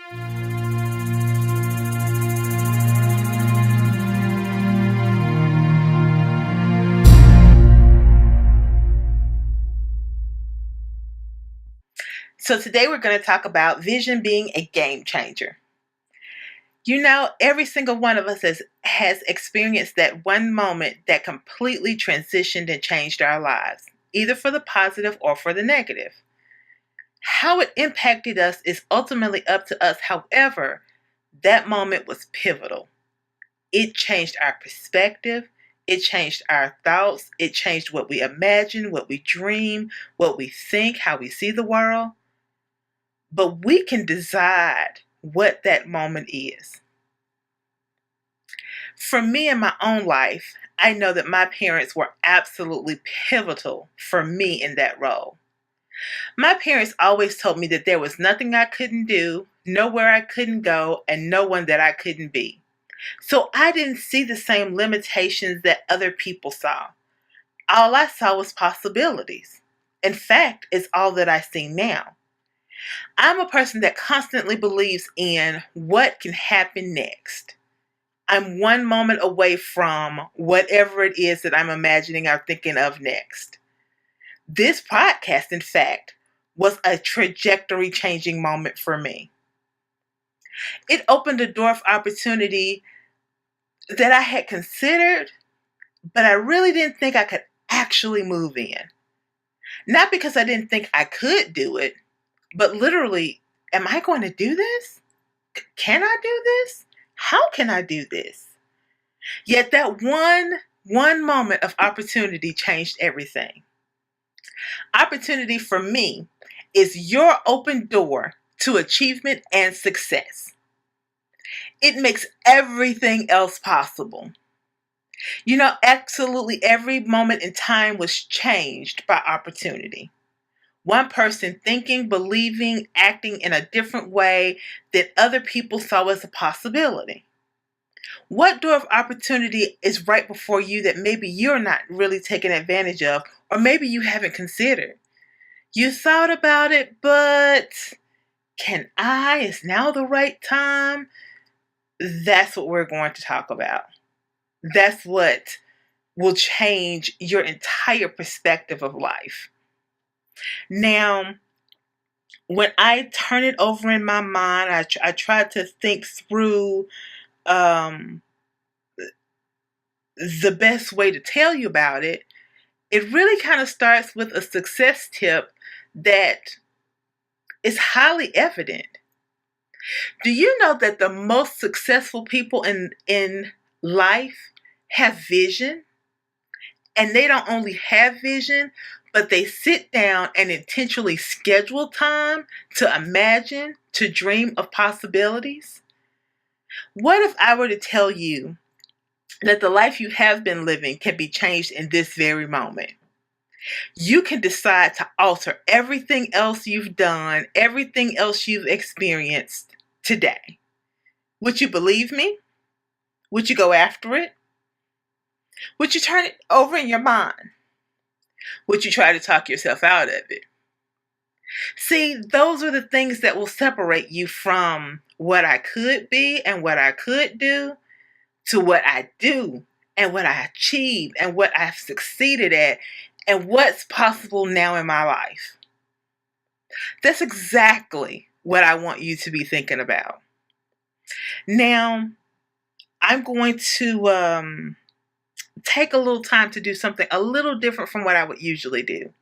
So today we're going to talk about vision being a game changer. Every single one of us has experienced that one moment that completely transitioned and changed our lives, either for the positive or for the negative. How it impacted us is ultimately up to us. However, that moment was pivotal. It changed our perspective. It changed our thoughts. It changed what we imagine, what we dream, what we think, how we see the world. But we can decide what that moment is. For me in my own life, I know that my parents were absolutely pivotal for me in that role. My parents always told me that there was nothing I couldn't do, nowhere I couldn't go, and no one that I couldn't be. So I didn't see the same limitations that other people saw. All I saw was possibilities. In fact, it's all that I see now. I'm a person that constantly believes in what can happen next. I'm one moment away from whatever it is that I'm imagining or thinking of next. This podcast, in fact, was a trajectory changing moment for me. It opened a door of opportunity that I had considered, but I really didn't think I could actually move in. Not because I didn't think I could do it, but literally, am I going to do this? Can I do this? How can I do this? Yet that one moment of opportunity changed everything. Opportunity for me is your open door to achievement and success. It makes everything else possible. Absolutely every moment in time was changed by opportunity. One person thinking, believing, acting in a different way that other people saw as a possibility. What door of opportunity is right before you that maybe you're not really taking advantage of, or maybe you haven't considered? You thought about it, but can I? Is now the right time? That's what we're going to talk about. That's what will change your entire perspective of life. Now, when I turn it over in my mind, I try to think through the best way to tell you about it. It really kind of starts with a success tip that is highly evident. Do you know that the most successful people in life have vision? And they don't only have vision, but they sit down and intentionally schedule time to imagine, to dream of possibilities. What if I were to tell you that the life you have been living can be changed in this very moment? You can decide to alter everything else you've done, everything else you've experienced today. Would you believe me? Would you go after it? Would you turn it over in your mind? Would you try to talk yourself out of it? See, those are the things that will separate you from what I could be and what I could do to what I do and what I achieved and what I've succeeded at and what's possible now in my life. That's exactly what I want you to be thinking about. Now, I'm going to take a little time to do something a little different from what I would usually do.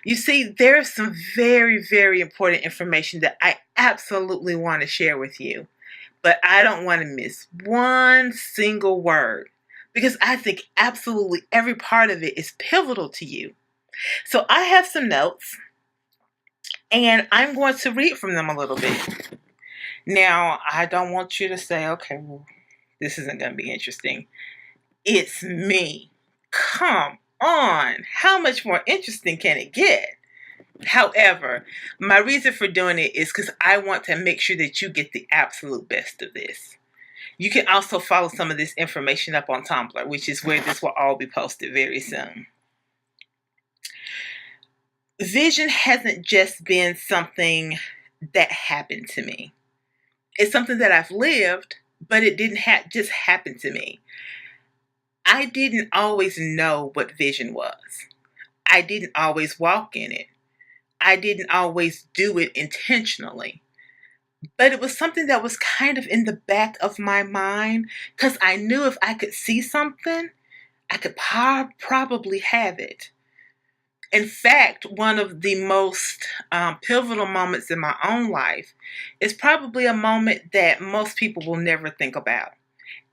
You see, there's some very, very important information that I absolutely want to share with you, but I don't want to miss one single word because I think absolutely every part of it is pivotal to you. So I have some notes and I'm going to read from them a little bit. Now, I don't want you to say, okay, well, this isn't going to be interesting. It's me. Come on. How much more interesting can it get? However, my reason for doing it is because I want to make sure that you get the absolute best of this. You can also follow some of this information up on Tumblr, which is where this will all be posted very soon. Vision hasn't just been something that happened to me. It's something that I've lived, but it didn't just happen to me. I didn't always know what vision was. I didn't always walk in it. I didn't always do it intentionally. But it was something that was kind of in the back of my mind because I knew if I could see something, I could probably have it. In fact, one of the most pivotal moments in my own life is probably a moment that most people will never think about.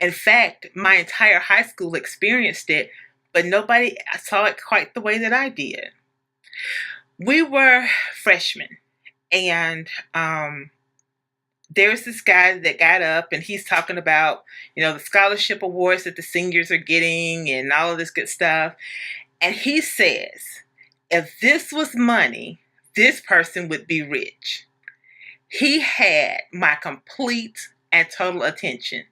In fact, my entire high school experienced it, but nobody saw it quite the way that I did. We were freshmen, and there's this guy that got up and he's talking about, the scholarship awards that the seniors are getting and all of this good stuff. And he says, if this was money, this person would be rich. He had my complete and total attention.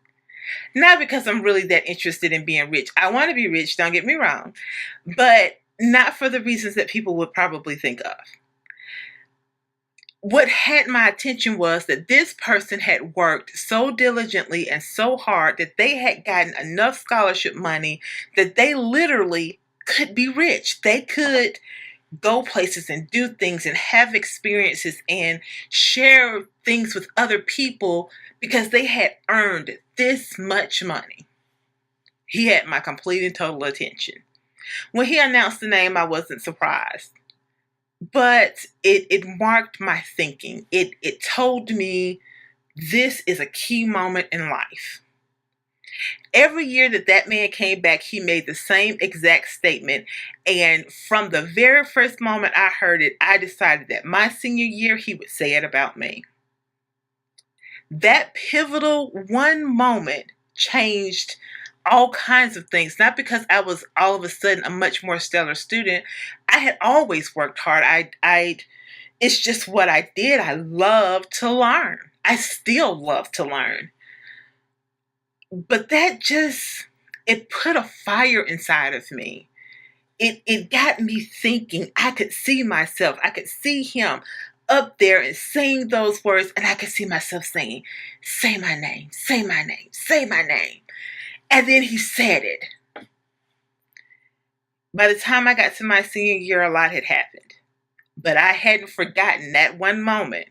Not because I'm really that interested in being rich. I want to be rich, don't get me wrong, but not for the reasons that people would probably think of. What had my attention was that this person had worked so diligently and so hard that they had gotten enough scholarship money that they literally could be rich. They could go places and do things and have experiences and share things with other people because they had earned this much money. He had my complete and total attention. When he announced the name, I wasn't surprised. But it marked my thinking. It told me this is a key moment in life. Every year that man came back, he made the same exact statement. And from the very first moment I heard it, I decided that my senior year, he would say it about me. That pivotal one moment changed all kinds of things. Not because I was all of a sudden a much more stellar student. I had always worked hard. It's just what I did. I love to learn. I still love to learn. But it put a fire inside of me. It got me thinking. I could see myself. I could see him up there and saying those words, and I could see myself saying, say my name, say my name, say my name. And then he said it. By the time I got to my senior year, a lot had happened. But I hadn't forgotten that one moment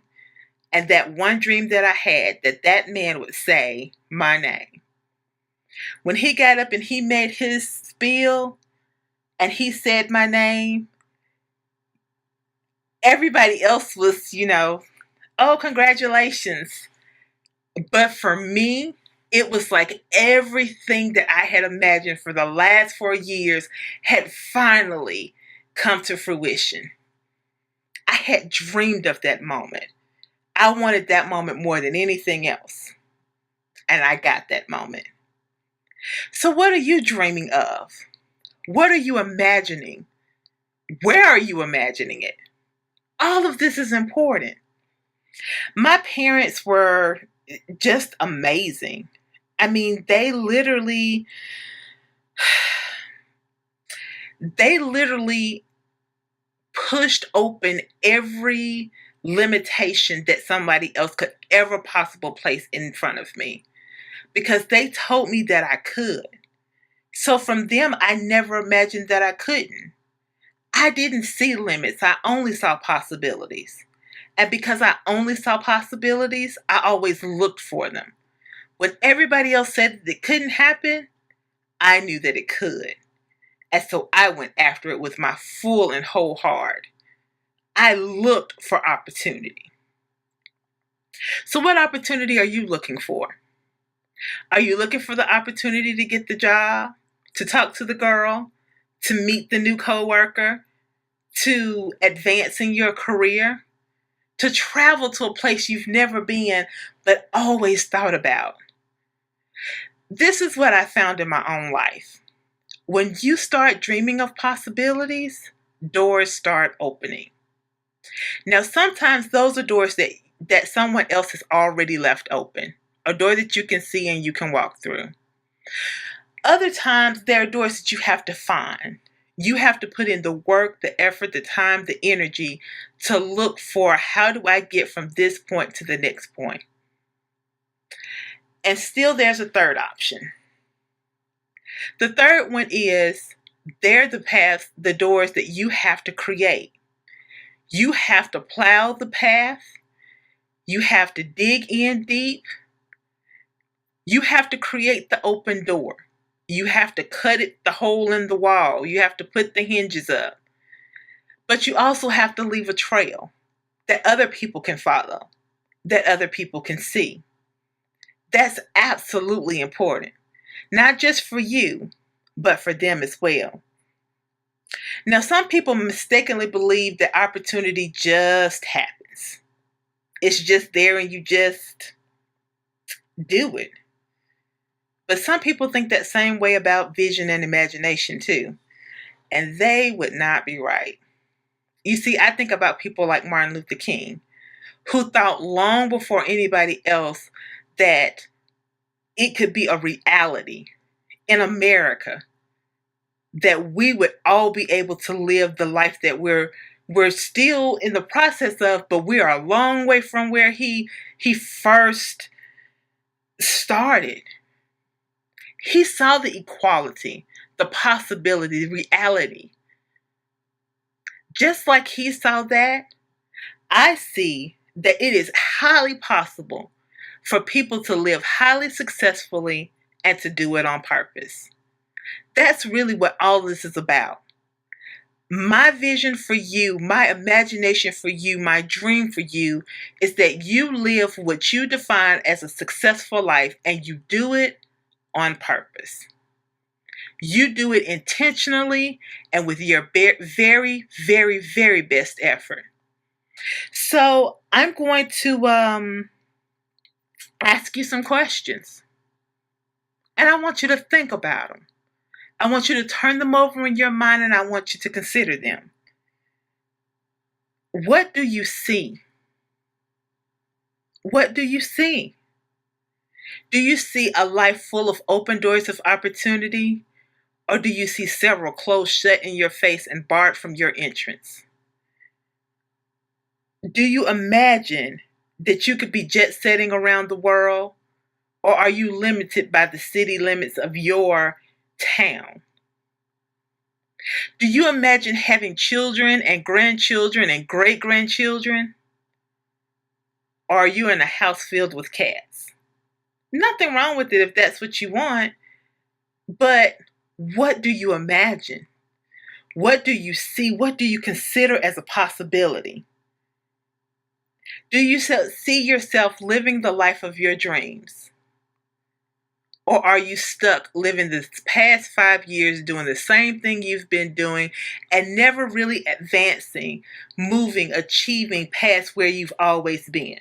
and that one dream that I had, that man would say my name. When he got up and he made his spiel and he said my name, everybody else was, oh, congratulations. But for me, it was like everything that I had imagined for the last 4 years had finally come to fruition. I had dreamed of that moment. I wanted that moment more than anything else. And I got that moment. So what are you dreaming of? What are you imagining? Where are you imagining it? All of this is important. My parents were just amazing. I mean, they literally pushed open every limitation that somebody else could ever possibly place in front of me because they told me that I could. So from them, I never imagined that I couldn't. I didn't see limits. I only saw possibilities. And because I only saw possibilities, I always looked for them. When everybody else said that it couldn't happen, I knew that it could. And so I went after it with my full and whole heart. I looked for opportunity. So what opportunity are you looking for? Are you looking for the opportunity to get the job, to talk to the girl, to meet the new coworker, to advance in your career, to travel to a place you've never been but always thought about? This is what I found in my own life. When you start dreaming of possibilities, doors start opening. Now, sometimes those are doors that someone else has already left open, a door that you can see and you can walk through. Other times, there are doors that you have to find. You have to put in the work, the effort, the time, the energy to look for how do I get from this point to the next point. And still there's a third option. The third one is they're the paths, the doors that you have to create. You have to plow the path. You have to dig in deep. You have to create the open door. You have to cut it, the hole in the wall. You have to put the hinges up. But you also have to leave a trail that other people can follow, that other people can see. That's absolutely important, not just for you, but for them as well. Now, some people mistakenly believe that opportunity just happens. It's just there and you just do it. But some people think that same way about vision and imagination too, and they would not be right. You see, I think about people like Martin Luther King, who thought long before anybody else that it could be a reality in America that we would all be able to live the life that we're still in the process of, but we are a long way from where he first started. He saw the equality, the possibility, the reality. Just like he saw that, I see that it is highly possible for people to live highly successfully and to do it on purpose. That's really what all this is about. My vision for you, my imagination for you, my dream for you is that you live what you define as a successful life and you do it on purpose. You do it intentionally and with your very, very, very best effort. So I'm going to ask you some questions. And I want you to think about them. I want you to turn them over in your mind and I want you to consider them. What do you see? What do you see? Do you see a life full of open doors of opportunity? Or do you see several closed shut in your face and barred from your entrance? Do you imagine that you could be jet setting around the world? Or are you limited by the city limits of your town? Do you imagine having children and grandchildren and great grandchildren? Or are you in a house filled with cats? Nothing wrong with it if that's what you want, but what do you imagine? What do you see? What do you consider as a possibility? Do you see yourself living the life of your dreams? Or are you stuck living this past 5 years doing the same thing you've been doing and never really advancing, moving, achieving past where you've always been?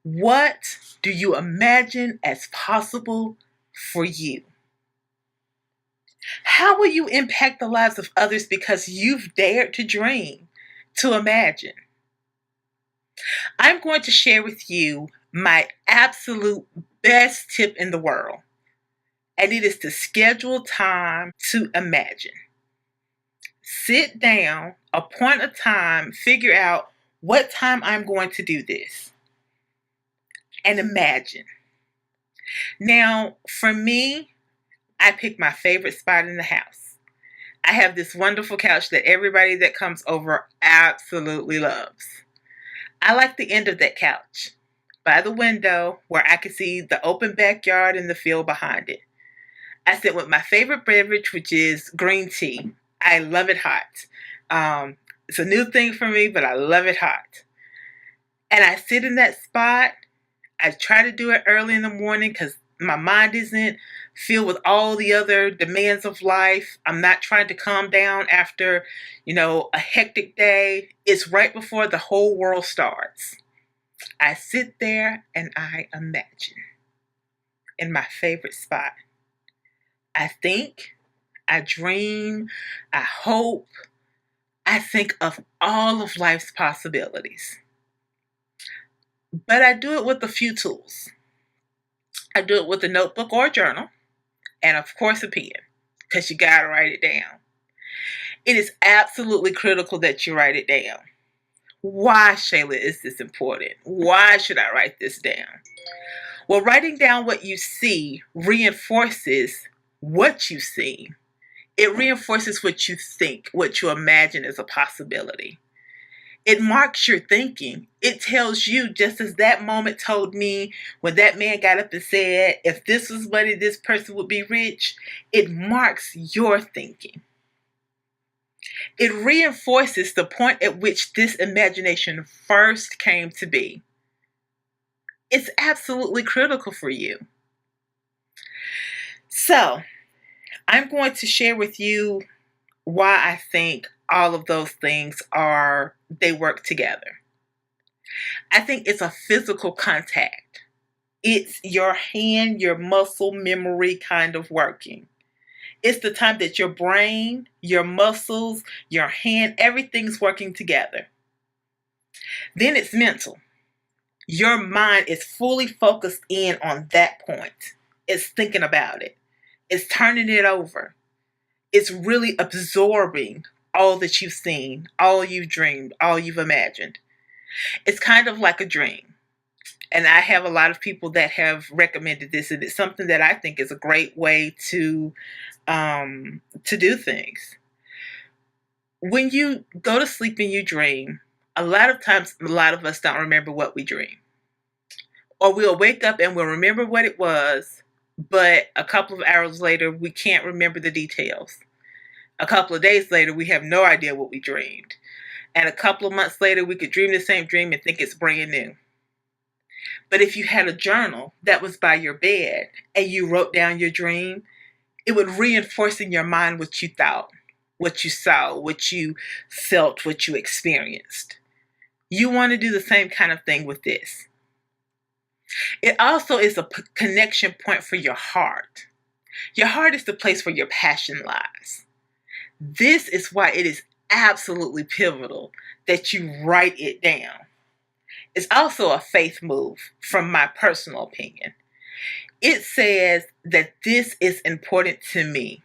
What do you imagine as possible for you? How will you impact the lives of others because you've dared to dream, to imagine? I'm going to share with you my absolute best tip in the world, and it is to schedule time to imagine. Sit down, appoint a time, figure out what time I'm going to do this, and imagine. Now, for me, I pick my favorite spot in the house. I have this wonderful couch that everybody that comes over absolutely loves. I like the end of that couch by the window where I can see the open backyard and the field behind it. I sit with my favorite beverage, which is green tea. I love it hot. It's a new thing for me, but I love it hot. And I sit in that spot. I try to do it early in the morning because my mind isn't filled with all the other demands of life. I'm not trying to calm down after, a hectic day. It's right before the whole world starts. I sit there and I imagine in my favorite spot. I think, I dream, I hope, I think of all of life's possibilities. But I do it with a few tools. I do it with a notebook or a journal, and of course a pen, because you gotta write it down. It is absolutely critical that you write it down. Why, Shayla, is this important? Why should I write this down? Well, writing down what you see reinforces what you see. It reinforces what you think, what you imagine as a possibility. It marks your thinking. It tells you, just as that moment told me when that man got up and said, if this was money, this person would be rich. It marks your thinking. It reinforces the point at which this imagination first came to be. It's absolutely critical for you. So, I'm going to share with you why I think all of those things they work together. I think it's a physical contact. It's your hand, your muscle memory kind of working. It's the time that your brain, your muscles, your hand, everything's working together. Then it's mental. Your mind is fully focused in on that point. It's thinking about it. It's turning it over. It's really absorbing all that you've seen, all you've dreamed, all you've imagined. It's kind of like a dream. And I have a lot of people that have recommended this, and it's something that I think is a great way to do things. When you go to sleep and you dream, a lot of times, a lot of us don't remember what we dream. Or we'll wake up and we'll remember what it was, but a couple of hours later, we can't remember the details. A couple of days later, we have no idea what we dreamed. And a couple of months later, we could dream the same dream and think it's brand new. But if you had a journal that was by your bed and you wrote down your dream, it would reinforce in your mind what you thought, what you saw, what you felt, what you experienced. You want to do the same kind of thing with this. It also is a connection point for your heart. Your heart is the place where your passion lies. This is why it is absolutely pivotal that you write it down. It's also a faith move, from my personal opinion. It says that this is important to me.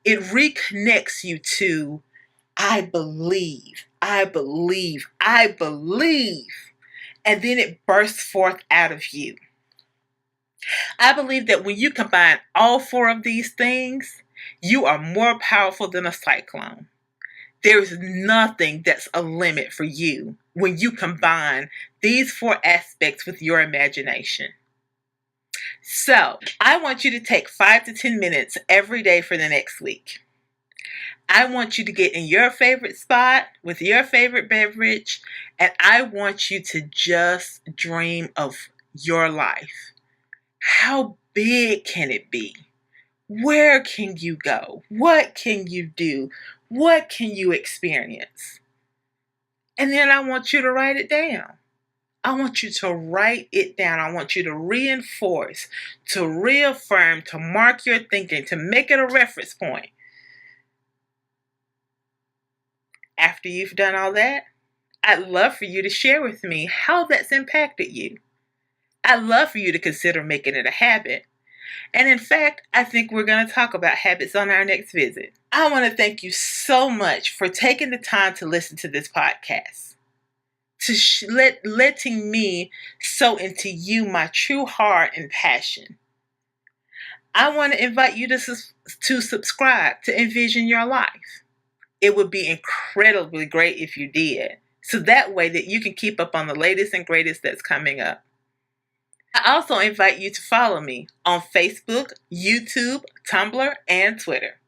It reconnects you to, I believe, I believe, I believe. And then it bursts forth out of you. I believe that when you combine all four of these things, you are more powerful than a cyclone. There's nothing that's a limit for you when you combine these four aspects with your imagination. So, I want you to take 5 to 10 minutes every day for the next week. I want you to get in your favorite spot with your favorite beverage, and I want you to just dream of your life. How big can it be? Where can you go? What can you do? What can you experience? And then I want you to write it down. I want you to write it down. I want you to reinforce, to reaffirm, to mark your thinking, to make it a reference point. After you've done all that, I'd love for you to share with me how that's impacted you. I'd love for you to consider making it a habit. And in fact, I think we're going to talk about habits on our next visit. I want to thank you so much for taking the time to listen to this podcast, to letting me sow into you my true heart and passion. I want to invite you to subscribe to Envision Your Life. It would be incredibly great if you did, so that way that you can keep up on the latest and greatest that's coming up. I also invite you to follow me on Facebook, YouTube, Tumblr, and Twitter.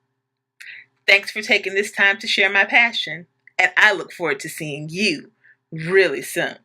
Thanks for taking this time to share my passion, and I look forward to seeing you really soon.